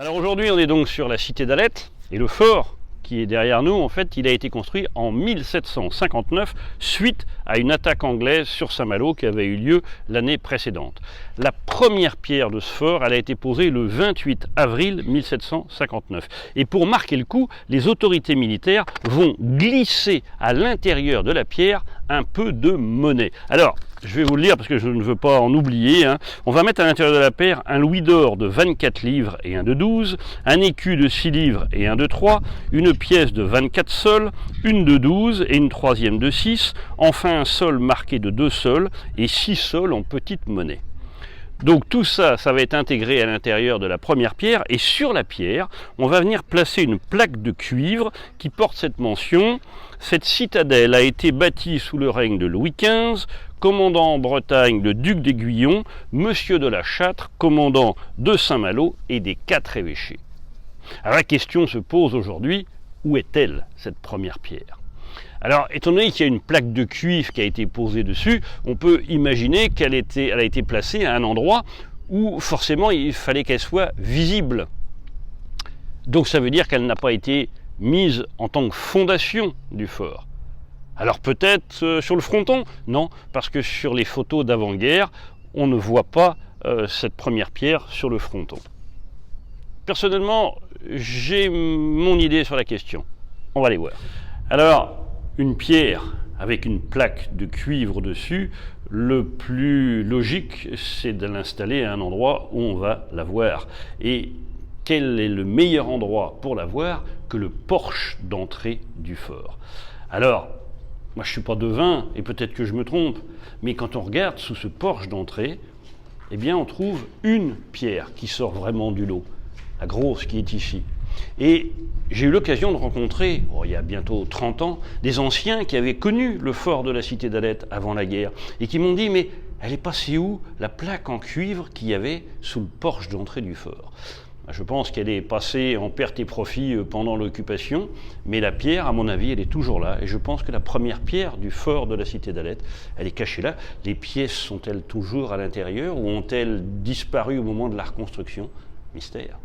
Alors aujourd'hui, on est donc sur la cité d'Alette et le fort qui est derrière nous, en fait, il a été construit en 1759 suite à une attaque anglaise sur Saint-Malo qui avait eu lieu l'année précédente. La première pierre de ce fort, elle a été posée le 28 avril 1759. Et pour marquer le coup, les autorités militaires vont glisser à l'intérieur de la pierre un peu de monnaie. Alors, je vais vous le lire parce que je ne veux pas en oublier. On va mettre à l'intérieur de la pierre un louis d'or de 24 livres et un de 12, un écu de 6 livres et un de 3, une pièce de 24 sols, une de 12 et une troisième de 6, enfin un sol marqué de 2 sols et 6 sols en petite monnaie. Donc tout ça, ça va être intégré à l'intérieur de la première pierre et sur la pierre, on va venir placer une plaque de cuivre qui porte cette mention. Cette citadelle a été bâtie sous le règne de Louis XV, commandant en Bretagne le duc d'Aiguillon, monsieur de la Châtre, commandant de Saint-Malo et des 4 évêchés. Alors la question se pose aujourd'hui, où est-elle cette première pierre ? Alors, étant donné qu'il y a une plaque de cuivre qui a été posée dessus, on peut imaginer qu'elle a été placée à un endroit où forcément il fallait qu'elle soit visible. Donc ça veut dire qu'elle n'a pas été mise en tant que fondation du fort. Alors peut-être sur le fronton ? Non, parce que sur les photos d'avant-guerre, on ne voit pas cette première pierre sur le fronton. Personnellement, j'ai mon idée sur la question. On va aller voir. Alors, une pierre avec une plaque de cuivre dessus, le plus logique, c'est de l'installer à un endroit où on va la voir. Et quel est le meilleur endroit pour la voir que le porche d'entrée du fort ? Alors, moi je ne suis pas devin, et peut-être que je me trompe, mais quand on regarde sous ce porche d'entrée, eh bien on trouve une pierre qui sort vraiment du lot, la grosse qui est ici. Et j'ai eu l'occasion de rencontrer, il y a bientôt 30 ans, des anciens qui avaient connu le fort de la cité d'Alette avant la guerre, et qui m'ont dit, mais elle est passée où la plaque en cuivre qu'il y avait sous le porche d'entrée du fort ? Je pense qu'elle est passée en perte et profit pendant l'occupation, mais la pierre, à mon avis, elle est toujours là. Et je pense que la première pierre du fort de la cité d'Alette, elle est cachée là. Les pièces sont-elles toujours à l'intérieur ou ont-elles disparu au moment de la reconstruction ? Mystère.